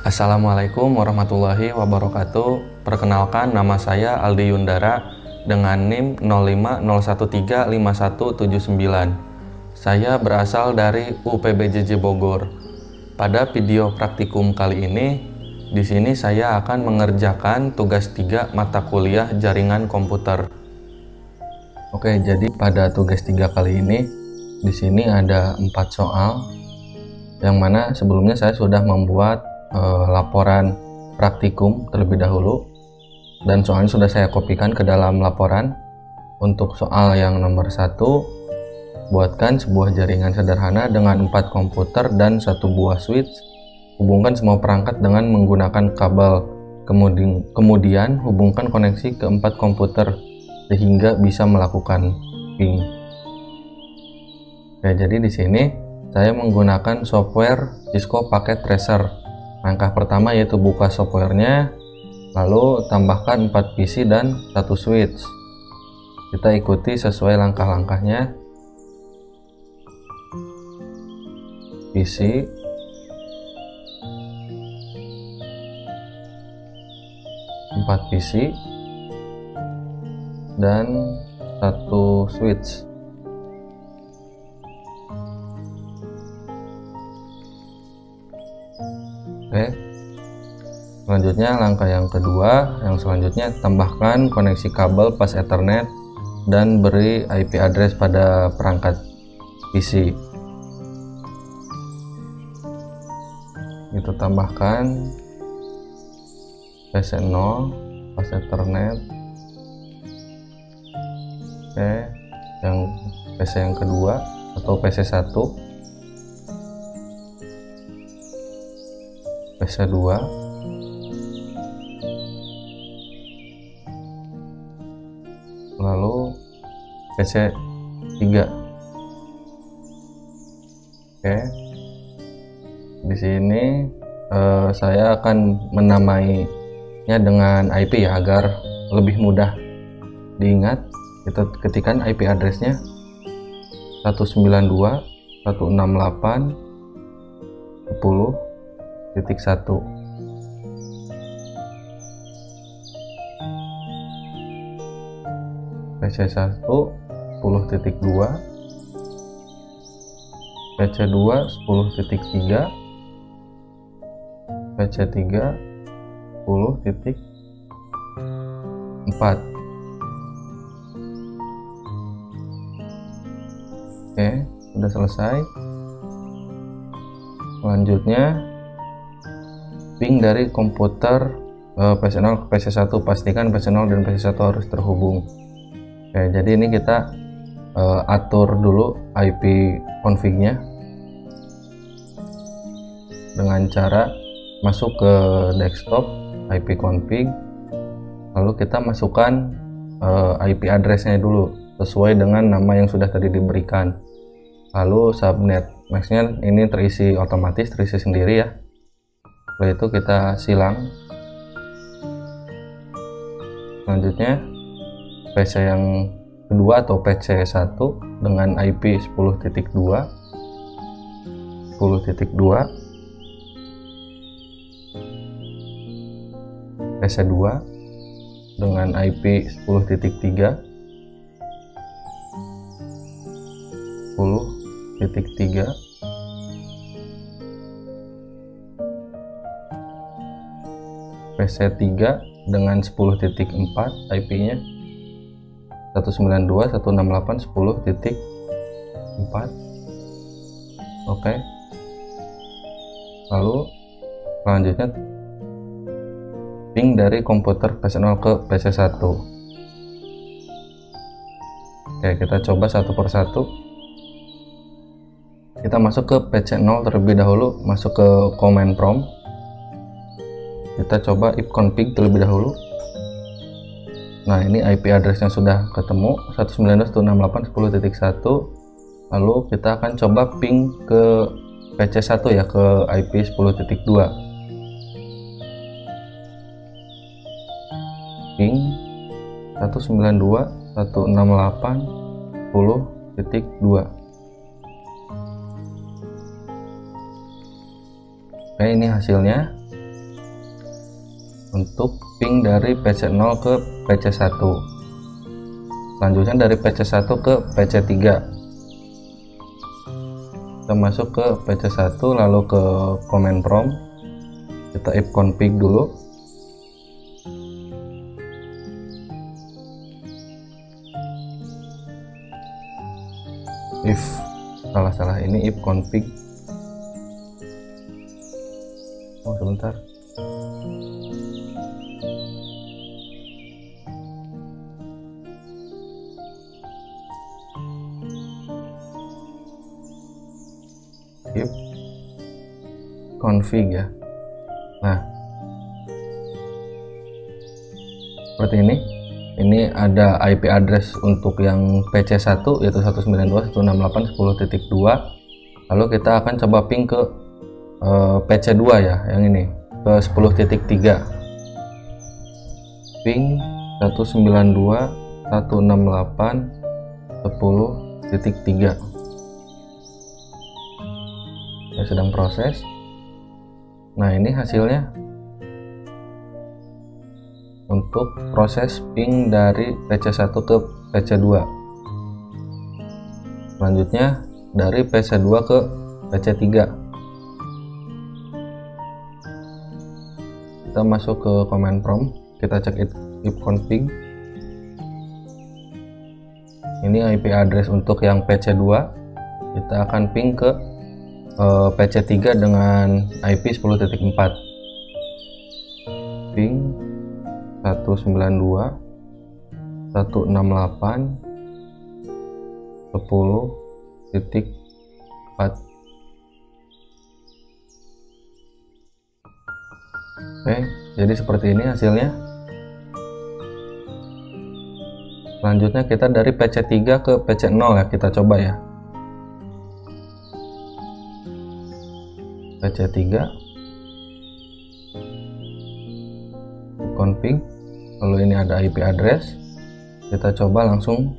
Assalamualaikum warahmatullahi wabarakatuh. Perkenalkan, nama saya Aldi Yundara dengan NIM 0501355179. Saya berasal dari UPBJJ Bogor. Pada video praktikum kali ini, di sini saya akan mengerjakan tugas 3 mata kuliah jaringan komputer. Oke, jadi pada tugas 3 kali ini, di sini ada 4 soal, yang mana sebelumnya saya sudah membuat laporan praktikum terlebih dahulu, dan soalnya sudah saya kopikan ke dalam laporan. Untuk soal yang nomor 1, buatkan sebuah jaringan sederhana dengan 4 komputer dan 1 buah switch. Hubungkan semua perangkat dengan menggunakan kabel. Kemudian hubungkan koneksi ke 4 komputer sehingga bisa melakukan ping. Oke, jadi di sini saya menggunakan software Cisco Packet Tracer. Langkah pertama yaitu buka softwarenya, lalu tambahkan 4 PC dan 1 switch. Kita ikuti sesuai langkah-langkahnya. PC, empat PC dan 1 switch. Oke, selanjutnya langkah yang kedua, yang selanjutnya tambahkan koneksi kabel pas Ethernet dan beri IP address pada perangkat PC. Itu tambahkan PC0 pas Ethernet. Oke, yang PC yang kedua atau PC1, PC2, lalu PC3. Oke, di sini saya akan menamainya dengan IP ya, agar lebih mudah diingat. Kita ketikkan IP addressnya 192.168.10.1. PC1 10.2, PC2 10.3, PC3 10.4. Oke, sudah selesai. Selanjutnya ping dari komputer PC0 ke PC1. Pastikan PC0 dan PC1 harus terhubung. Oke, jadi ini kita atur dulu IP config-nya dengan cara masuk ke desktop, IP config, lalu kita masukkan IP address-nya dulu sesuai dengan nama yang sudah tadi diberikan. Lalu subnet max-nya ini terisi otomatis, terisi sendiri ya. Setelah itu kita silang. Selanjutnya PC yang kedua atau PC1 dengan IP 10.2, PC2 dengan IP 10.3, PC3 dengan 10.4 IP-nya 192.168.10.4. Oke, lalu selanjutnya ping dari komputer PC0 ke PC1. Oke, kita coba satu persatu. Kita masuk ke PC0 terlebih dahulu, masuk ke command prompt. Kita coba ipconfig terlebih dahulu. Nah, ini IP address-nya sudah ketemu 192.168.10.1. Lalu kita akan coba ping ke PC1 ya, ke IP 10.2. Ping 192.168.10.2. Oke, ini hasilnya. untuk ping dari PC0 ke PC1. Selanjutnya dari PC1 ke PC3. Kita masuk ke PC1 lalu ke command prompt, kita ifconfig dulu. Salah ini ifconfig. Sebentar. Config ya. Nah, seperti ini ada IP address untuk yang PC1 yaitu 192.168.10.2. lalu kita akan coba ping ke PC2 ya, yang ini ke 10.3. ping 192.168.10.3. ya, sedang proses. Nah, ini hasilnya untuk proses ping dari PC1 ke PC2. Selanjutnya dari PC2 ke PC3. Kita masuk ke command prompt, kita cek ifconfig. Ini IP address untuk yang PC2. Kita akan ping ke PC3 dengan IP 10.4. ping 192.168.10.4. Oke, jadi seperti ini hasilnya. Selanjutnya kita dari PC3 ke PC0 ya, kita coba ya. PC3 config, lalu ini ada IP address, kita coba langsung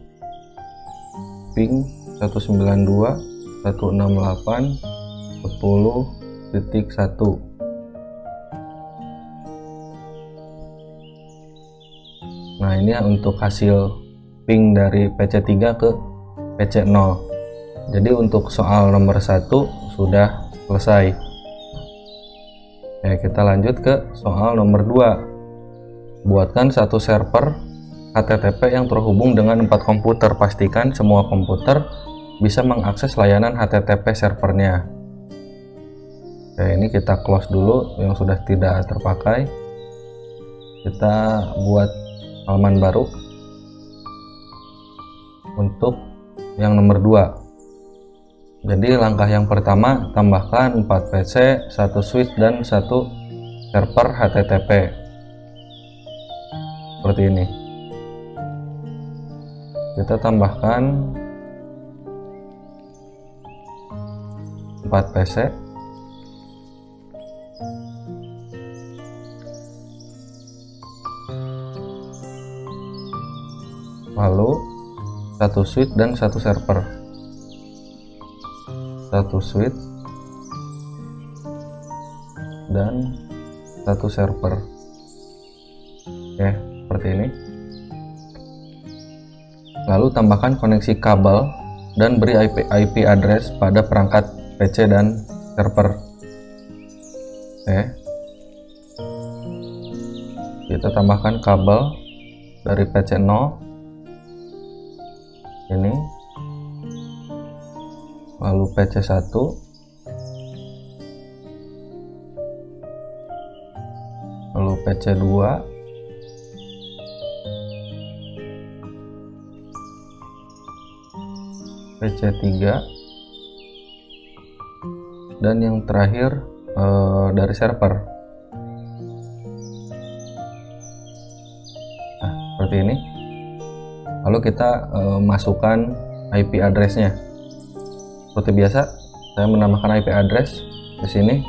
ping 192.168.10.1. Nah, ini untuk hasil ping dari PC3 ke PC0. Jadi untuk soal nomor 1 sudah selesai. Ya, kita lanjut ke soal nomor 2. Buatkan satu server HTTP yang terhubung dengan 4 komputer. Pastikan semua komputer bisa mengakses layanan HTTP servernya. Oke, ini kita close dulu yang sudah tidak terpakai. Kita buat halaman baru untuk yang nomor 2. Jadi langkah yang pertama, tambahkan 4 PC, 1 switch, dan 1 server HTTP. Seperti ini. Kita tambahkan 4 PC. Lalu 1 switch dan 1 server. 1 switch dan 1 server. Oke, seperti ini. Lalu tambahkan koneksi kabel dan beri IP address pada perangkat PC dan server. Oke. Kita tambahkan kabel dari PC0 ini, lalu PC1, lalu PC2, PC3, dan yang terakhir dari server. Nah, seperti ini. Lalu kita masukkan IP address-nya. Seperti biasa, saya menambahkan IP address di sini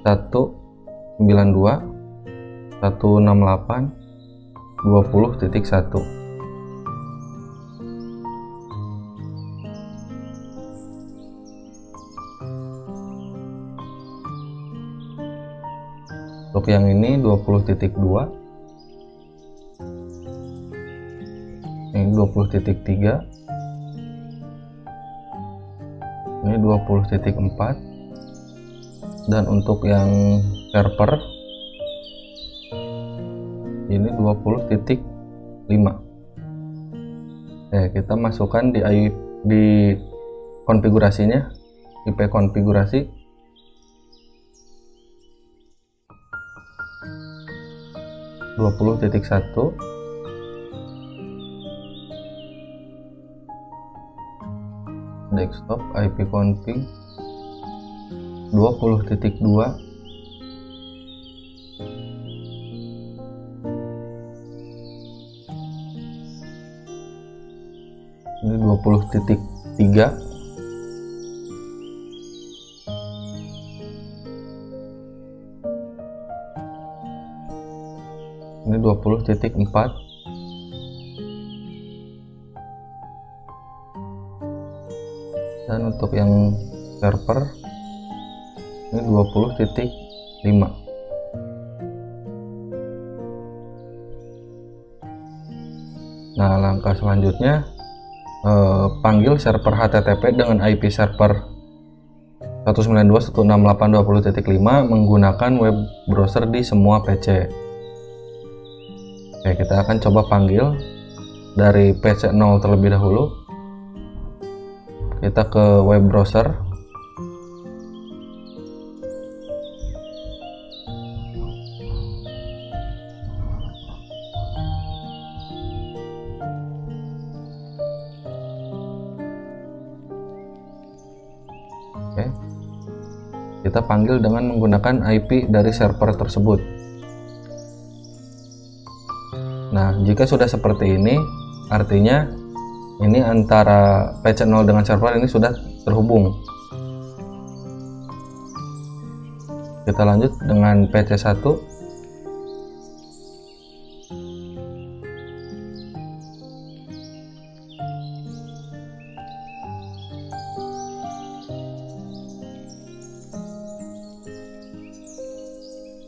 192.168.20.1. Untuk yang ini 20.2, ini 20.3, ini 20.4, dan untuk yang server ini 20.5. Kita masukkan di konfigurasinya, IP konfigurasi. (20.1) desktop IP config 20.2, ini 20.3, ini 20.4, dan untuk yang server ini 20.5. Nah, langkah selanjutnya panggil server HTTP dengan IP server 192.168.20.5 menggunakan web browser di semua PC. Kita akan coba panggil dari PC 0 terlebih dahulu. Kita ke web browser. Kita panggil dengan menggunakan IP dari server tersebut. Nah, jika sudah seperti ini, artinya ini antara PC 0 dengan server ini sudah terhubung. Kita lanjut dengan PC 1.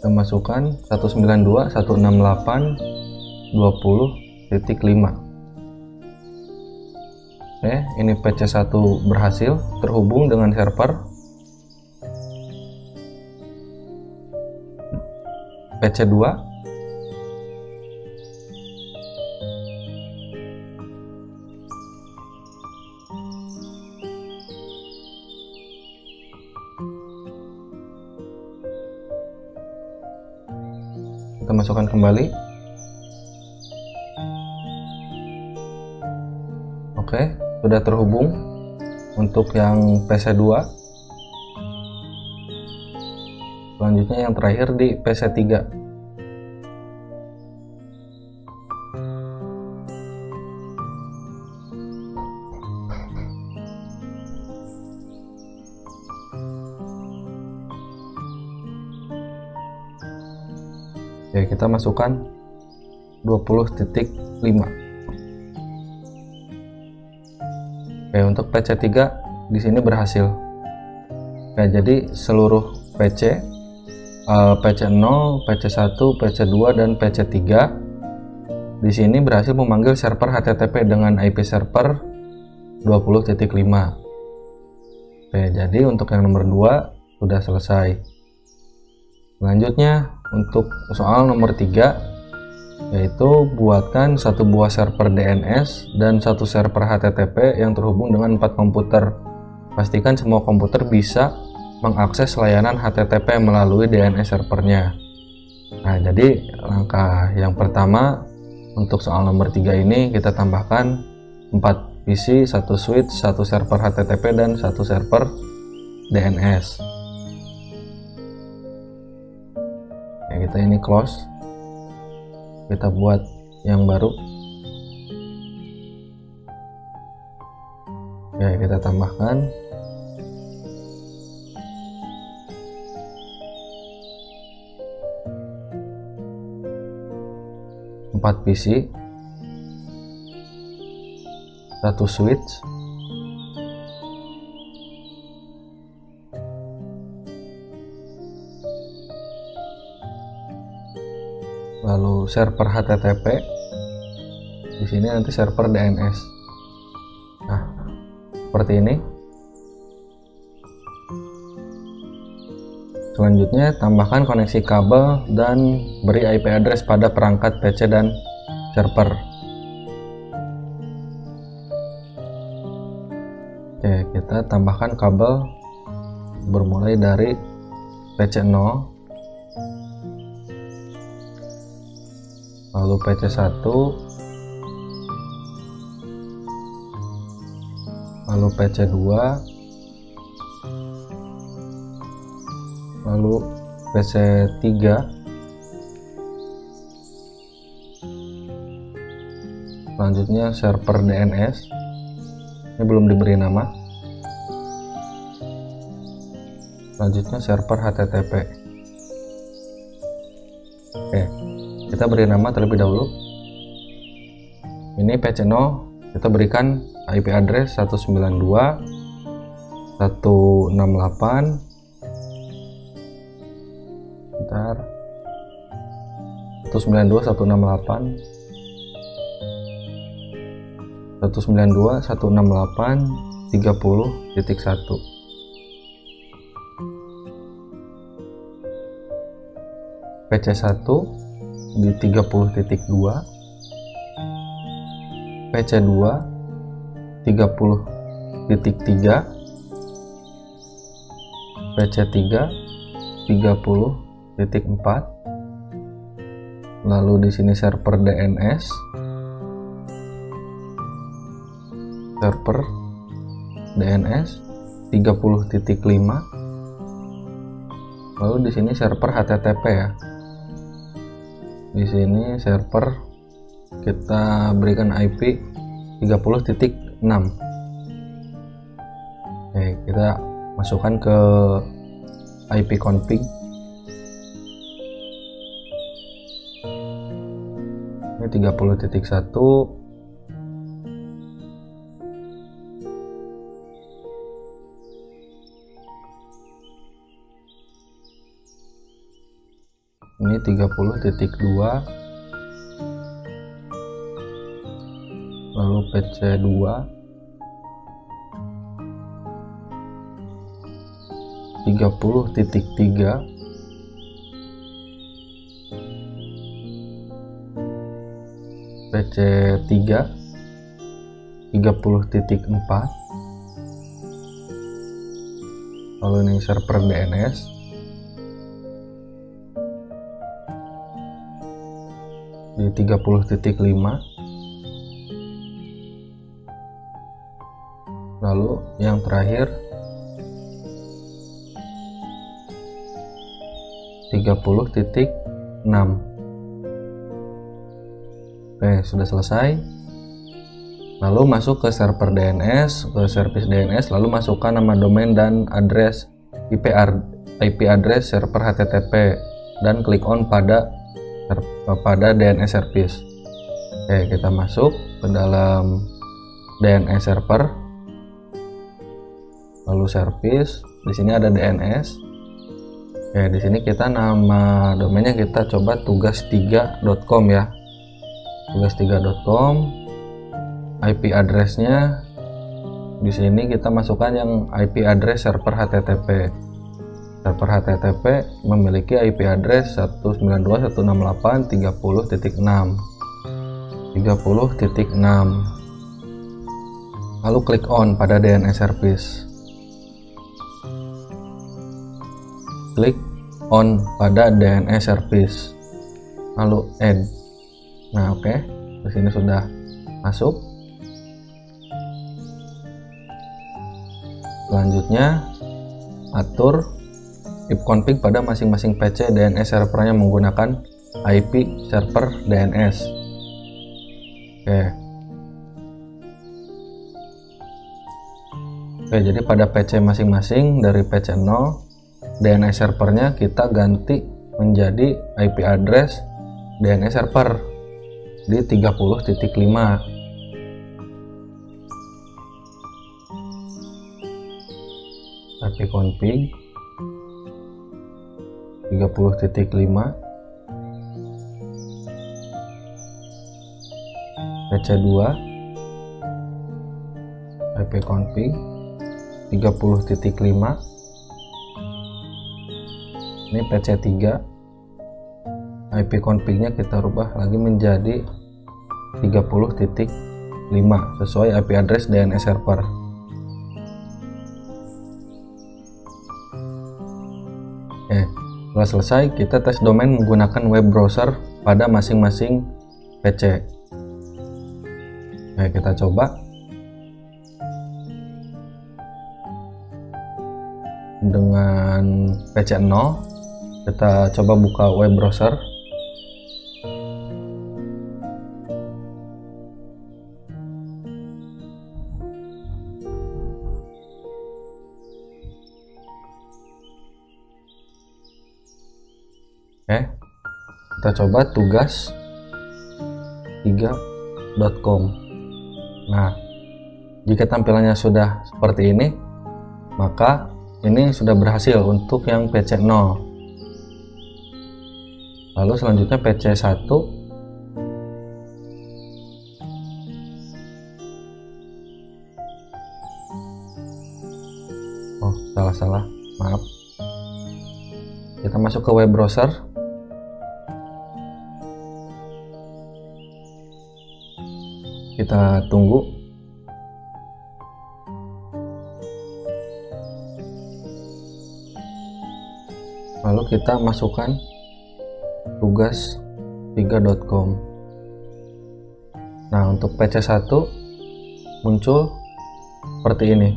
Kita masukkan 192.168.20.5. Ini PC 1 berhasil terhubung dengan server. PC 2, kita masukkan kembali. Sudah terhubung untuk yang PC 2. Selanjutnya yang terakhir di PC 3. Kita masukkan 20.5. Untuk PC 3 di sini berhasil. Jadi seluruh PC, PC 0, PC 1, PC 2 dan PC 3 di sini berhasil memanggil server HTTP dengan IP server 20.5. Jadi untuk yang nomor 2 sudah selesai. Selanjutnya untuk soal nomor 3, yaitu buatkan satu buah server DNS dan satu server HTTP yang terhubung dengan 4 komputer. Pastikan semua komputer bisa mengakses layanan HTTP melalui DNS servernya. Nah, jadi langkah yang pertama untuk soal nomor 3 ini kita tambahkan 4 PC, 1 switch, 1 server HTTP dan 1 server DNS. Kita ini close. Kita buat yang baru. Kita tambahkan 4 PC, 1 switch, lalu server HTTP. Di sini nanti server DNS. Nah, seperti ini. Selanjutnya, tambahkan koneksi kabel dan beri IP address pada perangkat PC dan server. Oke, kita tambahkan kabel bermulai dari PC 0, lalu PC 1, lalu PC 2, lalu PC 3, selanjutnya server DNS, ini belum diberi nama, selanjutnya server HTTP. Oke, kita beri nama terlebih dahulu. Ini PC 0, kita berikan IP address 192.168. Bentar. 192.168.30.1. PC 1 di 30.2, PC 2 30.3, PC 3 30.4. Lalu di sini server DNS, server DNS 30.5. Lalu di sini server HTTP ya. Di sini server kita berikan IP 30.6. Oke, kita masukkan ke IP config. Ini 30.1. Ini 30.2, lalu PC 2 30.3, PC 3 30.4, lalu ini server DNS di 30.5. Lalu yang terakhir 30.6. Oke, sudah selesai. Lalu masuk ke server DNS, ke service DNS, lalu masukkan nama domain dan address IP address server HTTP dan klik on pada DNS service. Oke, kita masuk ke dalam DNS server, lalu service. Di sini ada DNS. Oke, di sini kita nama domainnya kita coba tugas3.com ya. Tugas3.com. IP addressnya di sini kita masukkan yang IP address server HTTP. Server HTTP memiliki IP address 192.168.30.6. Lalu klik on pada DNS service. Klik on pada DNS service. Lalu add. Nah, oke. Di sini sudah masuk. Selanjutnya, atur ipconfig pada masing-masing PC DNS servernya menggunakan IP server DNS. Oke, jadi pada PC masing-masing dari PC 0, DNS servernya kita ganti menjadi IP address DNS server di 30.5. IP config 30.5. PC2 ipconfig 30.5. Ini PC3, ipconfig-nya kita rubah lagi menjadi 30.5 sesuai IP address DNS server. Oke, setelah selesai kita tes domain menggunakan web browser pada masing-masing PC. Oke, kita coba dengan PC0. Kita coba buka web browser. Oke, kita coba tugas3.com. Nah, jika tampilannya sudah seperti ini, maka ini sudah berhasil untuk yang PC0. Lalu selanjutnya PC1. Oh, salah, maaf. Kita masuk ke web browser. Kita tunggu. Lalu kita masukkan tugas3.com. Nah, untuk PC1 muncul seperti ini,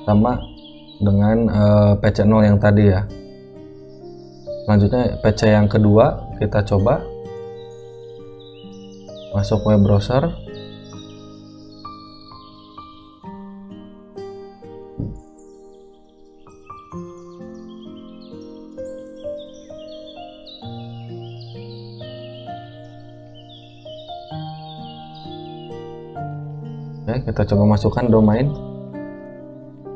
sama dengan PC0 yang tadi ya. Selanjutnya PC yang kedua, kita coba masuk web browser. Oke, kita coba masukkan domain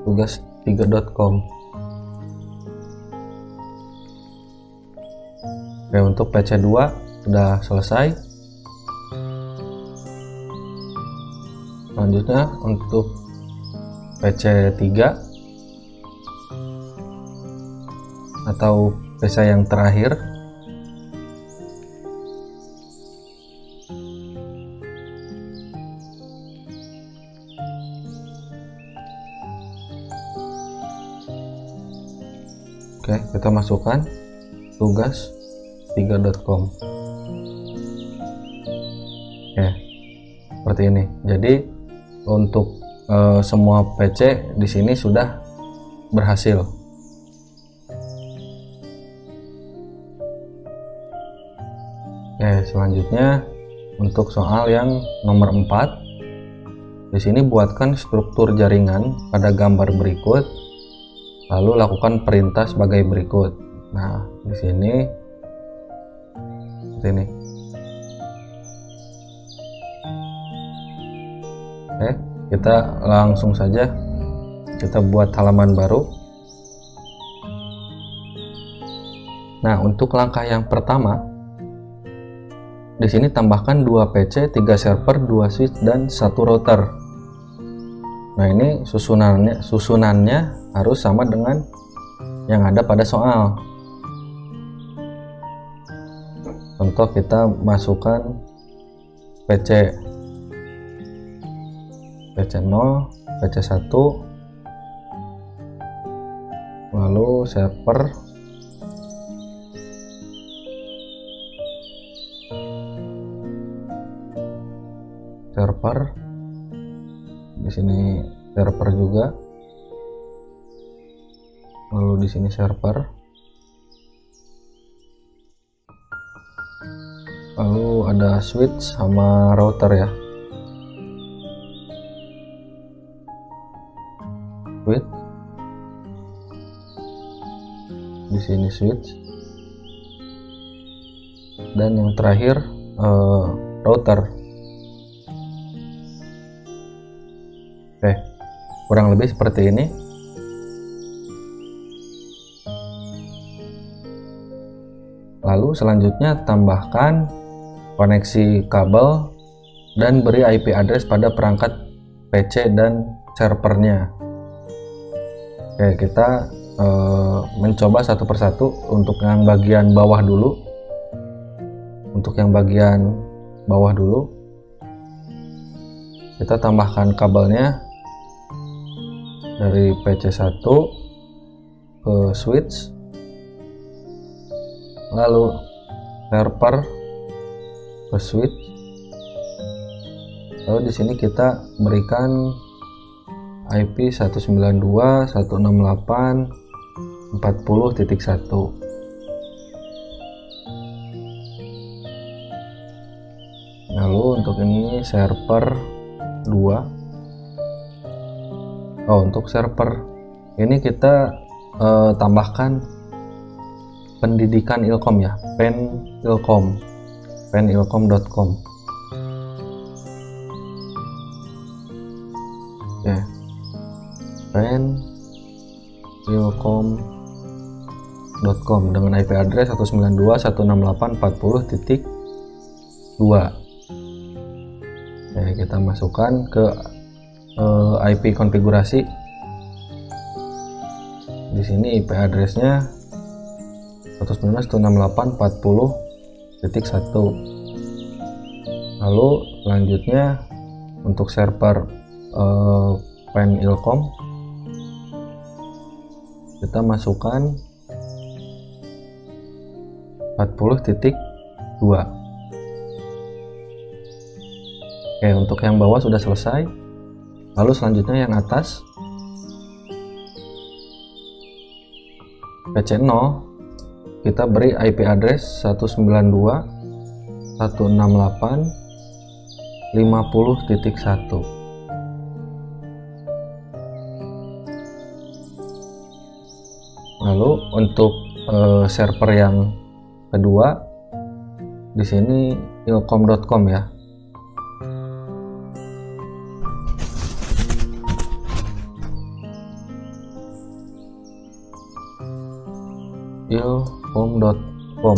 tugas3.com. Oke, untuk PC2 sudah selesai. Selanjutnya untuk PC3 atau PC yang terakhir, oke, kita masukkan tugas3.com. Oke, seperti ini. Jadi untuk semua PC di sini sudah berhasil. Oke, selanjutnya untuk soal yang nomor 4. Di sini buatkan struktur jaringan pada gambar berikut. Lalu lakukan perintah sebagai berikut. Nah, di sini seperti ini. Oke, kita langsung saja kita buat halaman baru. Nah, untuk langkah yang pertama, di sini tambahkan 2 PC, 3 server, 2 switch dan 1 router. Nah, ini susunannya harus sama dengan yang ada pada soal. Contoh, kita masukkan PC0, PC1, lalu server, di sini server juga, lalu di sini server, lalu ada switch sama router ya. Switch, di sini switch, dan yang terakhir router. Oke, kurang lebih seperti ini. Lalu selanjutnya tambahkan koneksi kabel dan beri IP address pada perangkat PC dan servernya. Oke, kita mencoba satu persatu. Untuk yang bagian bawah dulu. Kita tambahkan kabelnya dari PC1 ke switch, lalu server ke switch. Lalu di sini kita berikan IP 192.168.40.1. Lalu untuk ini server 2. Untuk server ini kita tambahkan pendidikan Ilkom ya, penilkom.com. Oke, penilkom.com dengan IP address 192.168.40.2. Kita masukkan ke IP konfigurasi. Di sini IP addressnya 192.168.40.1. Lalu selanjutnya untuk server penilkom kita masukkan 40.2. Oke, untuk yang bawah sudah selesai. Lalu selanjutnya yang atas PC0 kita beri IP address 192.168.50.1. Lalu untuk server yang kedua di sini ilkom.com ya. ilkom.com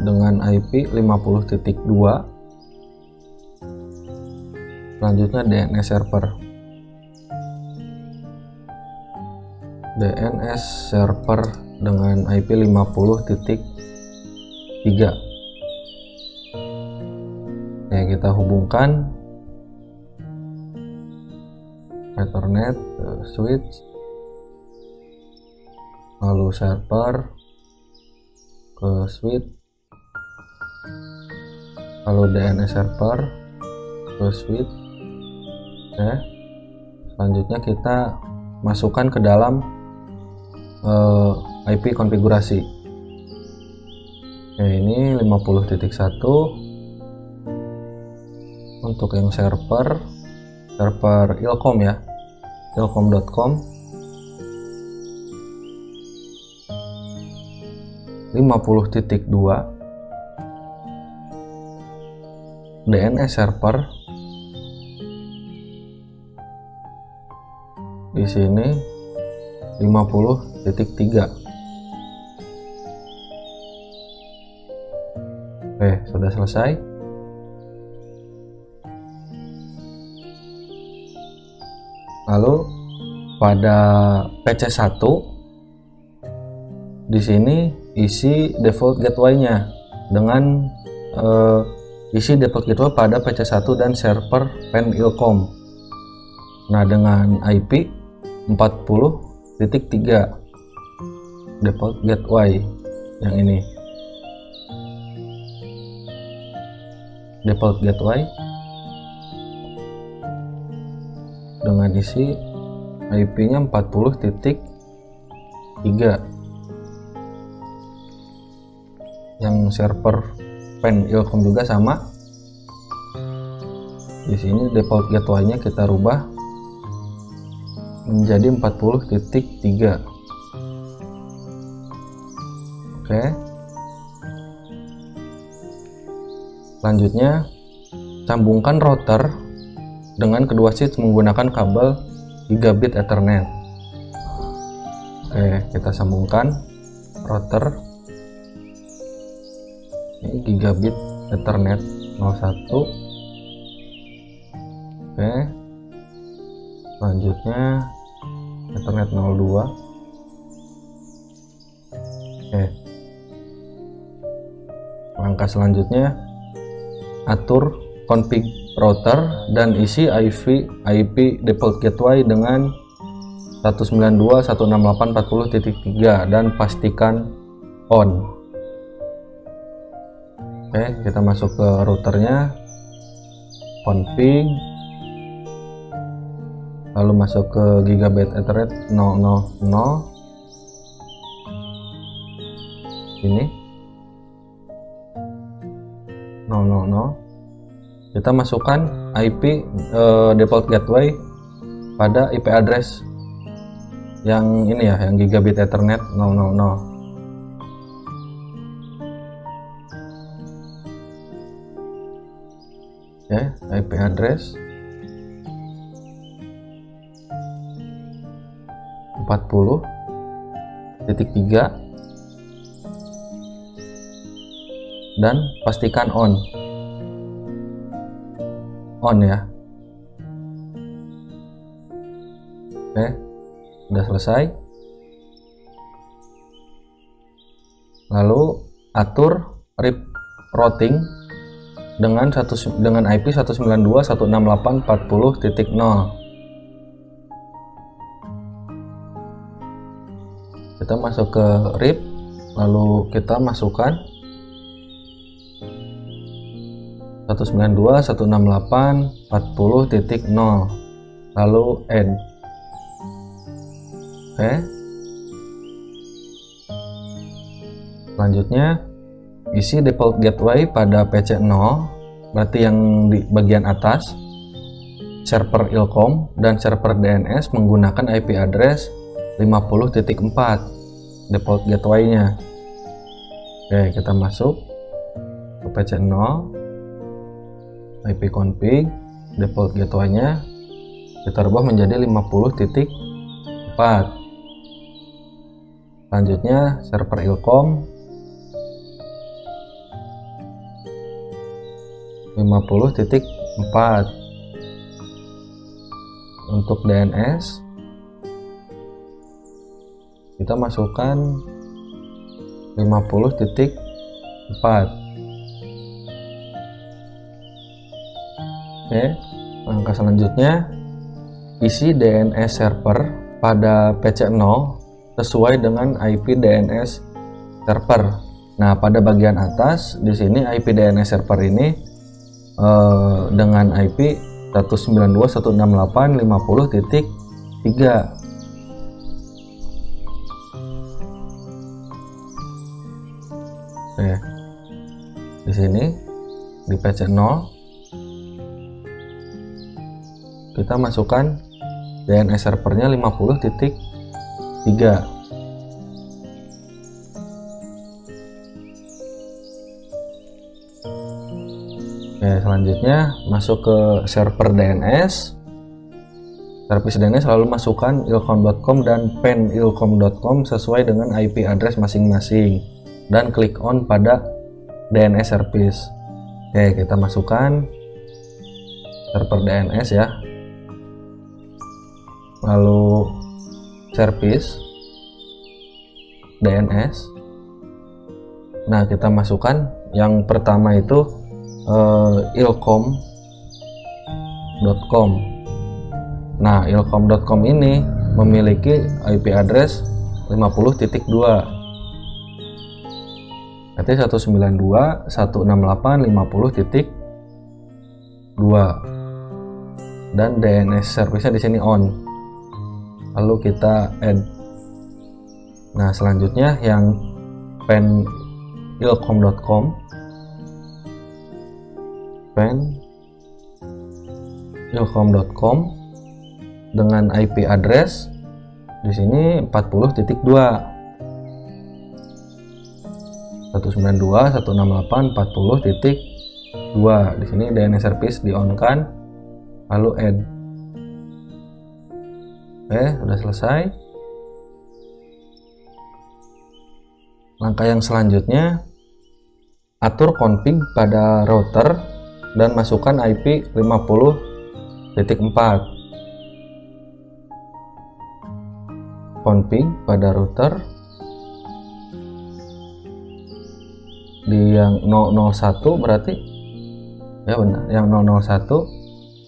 dengan IP 50.2. Selanjutnya DNS server dengan IP 50.3. Kita hubungkan Ethernet switch, lalu server ke switch, lalu DNS server ke switch. Selanjutnya kita masukkan ke dalam IP konfigurasi. Ini 50.1. Untuk yang server Ilkom ya, ilkom.com 50.2. DNS server di sini 50.3. Oke, sudah selesai. Lalu pada PC1 di sini isi default gateway-nya dengan isi default gateway pada PC1 dan server penilkom. Nah, dengan IP 40.3 default gateway yang ini. Default gateway dengan isi IP-nya 40.3. Yang server penilkom juga sama. Di sini default gateway-nya kita rubah menjadi 40.3. Oke. Selanjutnya sambungkan router dengan kedua switch menggunakan kabel gigabit Ethernet. Oke, kita sambungkan router ini gigabit Ethernet 01 Oke. Selanjutnya Ethernet 02. Oke. Langkah selanjutnya atur config router dan isi IP default gateway dengan 192.168.40.3 dan pastikan on. Oke, kita masuk ke routernya, config, lalu masuk ke Gigabit Ethernet 000 ini 000. Kita masukkan IP default gateway pada IP address yang ini ya, yang Gigabit Ethernet 000. Oke, IP address 40.3 dan pastikan on ya. Oke, sudah selesai. Lalu atur RIP routing dengan IP 192.168.40.0. Kita masuk ke RIP, lalu kita masukkan 192.168.40.0, lalu add. Oke. Selanjutnya isi default gateway pada PC 0, berarti yang di bagian atas, server Ilkom dan server DNS menggunakan IP address 50.4 default gateway-nya. Oke, kita masuk ke PC 0, IP config, default gateway-nya kita rubah menjadi 50.4. Selanjutnya server Ilkom 50.4. Untuk DNS kita masukkan 50.4. Oke, langkah selanjutnya isi DNS server pada PC 0 sesuai dengan IP DNS server. Nah, pada bagian atas di sini IP DNS server ini dengan IP 192.168.50.3. Oke, di sini di PC 0 kita masukkan DNS servernya 50.3. Oke, selanjutnya masuk ke server DNS. Servis DNS lalu masukkan ilkom.com dan penilkom.com sesuai dengan IP address masing-masing dan klik on pada DNS service. Oke, kita masukkan server DNS ya, lalu service DNS. Nah, kita masukkan yang pertama itu ilkom.com. Nah, ilkom.com ini memiliki IP address 50.2. Berarti 192.168.50.2 dan DNS service-nya di sini on. Lalu kita add. Nah, selanjutnya yang penilkom.com dengan IP address di sini 40.2. 192.168.40.2. Di sini DNS service di on kan, lalu add. Oke, sudah selesai. Langkah yang selanjutnya atur config pada router dan masukkan IP config pada router di yang 001 berarti ya benar, yang 001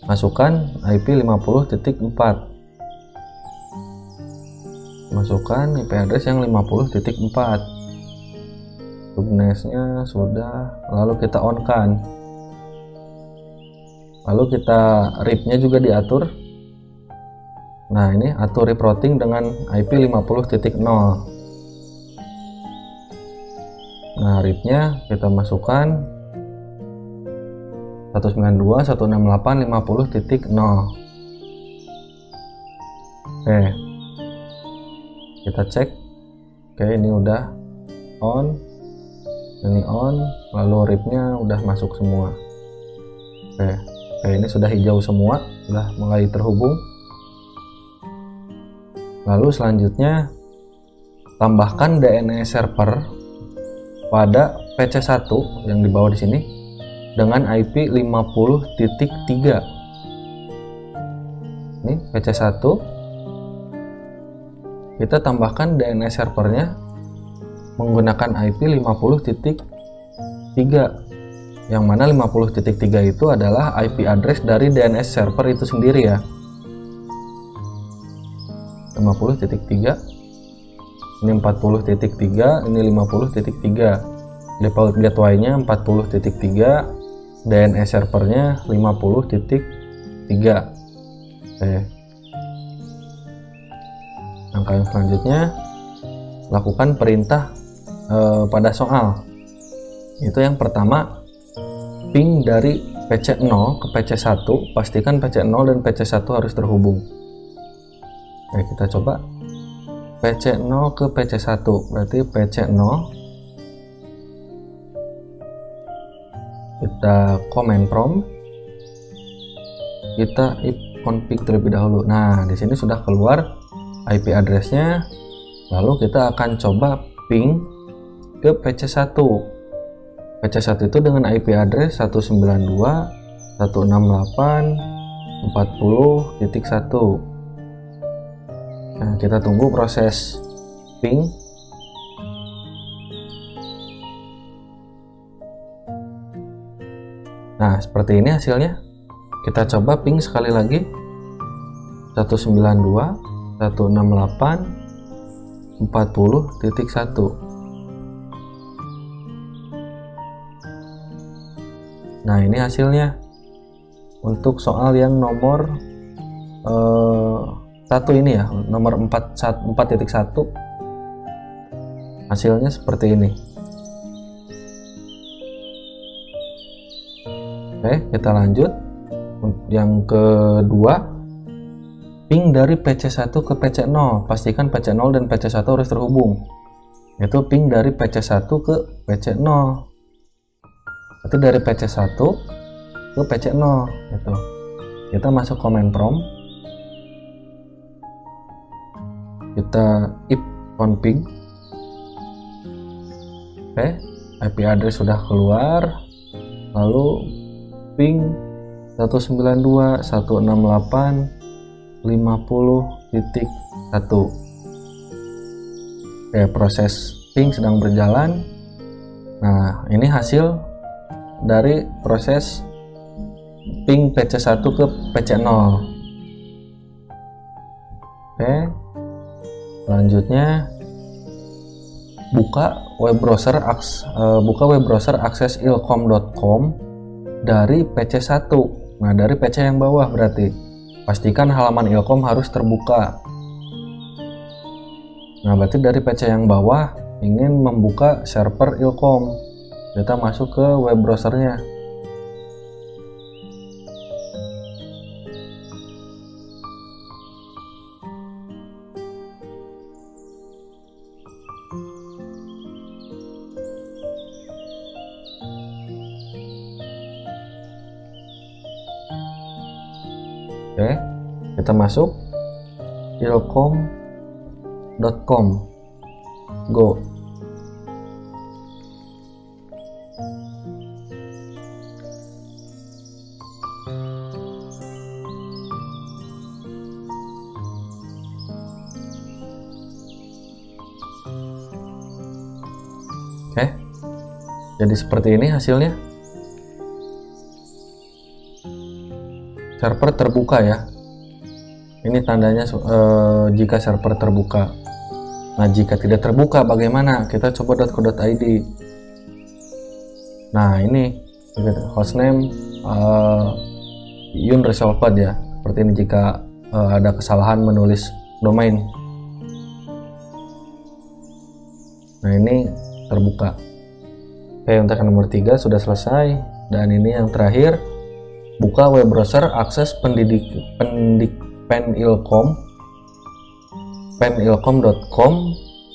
masukkan IP 50.4, masukkan IP address yang 50.4, subnetnya sudah, lalu kita on kan, lalu kita RIP-nya juga diatur. Nah, ini atur RIP routing dengan IP 50.0. Nah, RIP-nya kita masukkan 192.168.50.0. Oke, kita cek. Oke, ini udah on, ini on, lalu RIP-nya udah masuk semua. Oke, ini sudah hijau semua, sudah mulai terhubung. Lalu selanjutnya tambahkan DNS server pada PC1 yang di bawah di sini dengan IP 50.3. Ini PC1, kita tambahkan DNS servernya menggunakan IP 50.3, yang mana 50.3 itu adalah IP address dari DNS server itu sendiri ya. 50.3, ini 40.3, ini 50.3, default gateway-nya 40.3, DNS servernya 50.3. Oke. Langkah yang selanjutnya, lakukan perintah pada soal. Itu yang pertama, ping dari PC0 ke PC1, pastikan PC0 dan PC1 harus terhubung. Oke, kita coba PC0 ke PC1, berarti PC0 kita command prompt, kita ifconfig terlebih dahulu. Nah, di sini sudah keluar IP address-nya, lalu kita akan coba ping ke PC1. PC1 itu dengan IP address 192.168.40.1. Nah, kita tunggu proses ping. Nah, seperti ini hasilnya. Kita coba ping sekali lagi 192.168.40.1. Nah, ini hasilnya untuk soal yang nomor 1 ini ya, nomor 4.1. Hasilnya seperti ini. Oke, kita lanjut. Yang kedua, ping dari PC1 ke PC0. Pastikan PC0 dan PC1 harus terhubung. Itu ping dari PC1 ke PC0. Berarti dari PC1 ke PC0 gitu. Kita masuk command prompt. Kita ifconfig. Oke, IP address sudah keluar. Lalu ping 192.168.50.1. Oke, proses ping sedang berjalan. Nah, ini hasil dari proses ping PC1 ke PC0. Oke, selanjutnya buka web browser akses ilkom.com dari PC1. Nah, dari PC yang bawah berarti. Pastikan halaman ilkom harus terbuka. Nah, berarti dari PC yang bawah ingin membuka server ilkom. Kita masuk ke web browsernya. Oke, kita masuk ilkom.com. Go. Oke, jadi seperti ini hasilnya. Server terbuka ya. Ini tandanya jika server terbuka. Nah, jika tidak terbuka bagaimana? Kita coba .co.id. Nah, ini hostname unresolved ya. Seperti ini jika ada kesalahan menulis domain. Nah, ini terbuka. Oke, untuk yang nomor 3 sudah selesai. Dan ini yang terakhir, buka web browser akses penilkom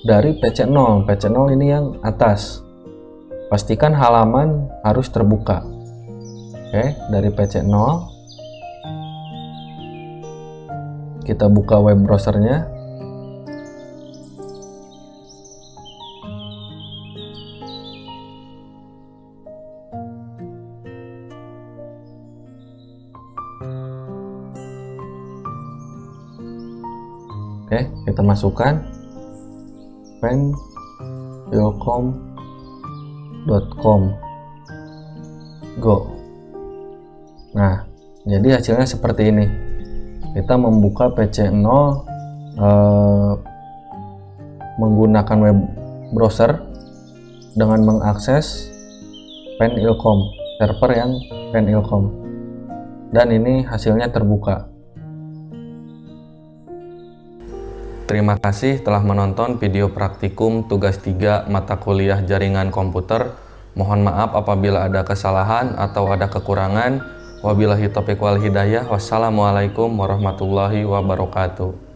dari PC0. PC0 ini yang atas. Pastikan halaman harus terbuka. Oke, dari PC0 kita buka web browsernya. Oke, kita masukkan penilkom.com go. Nah, jadi hasilnya seperti ini. Kita membuka PC0 menggunakan web browser dengan mengakses penilkom, server yang penilkom, dan ini hasilnya terbuka. Terima kasih telah menonton video praktikum tugas 3 mata kuliah jaringan komputer. Mohon maaf apabila ada kesalahan atau ada kekurangan. Wabillahi taufiq wal hidayah. Wassalamualaikum warahmatullahi wabarakatuh.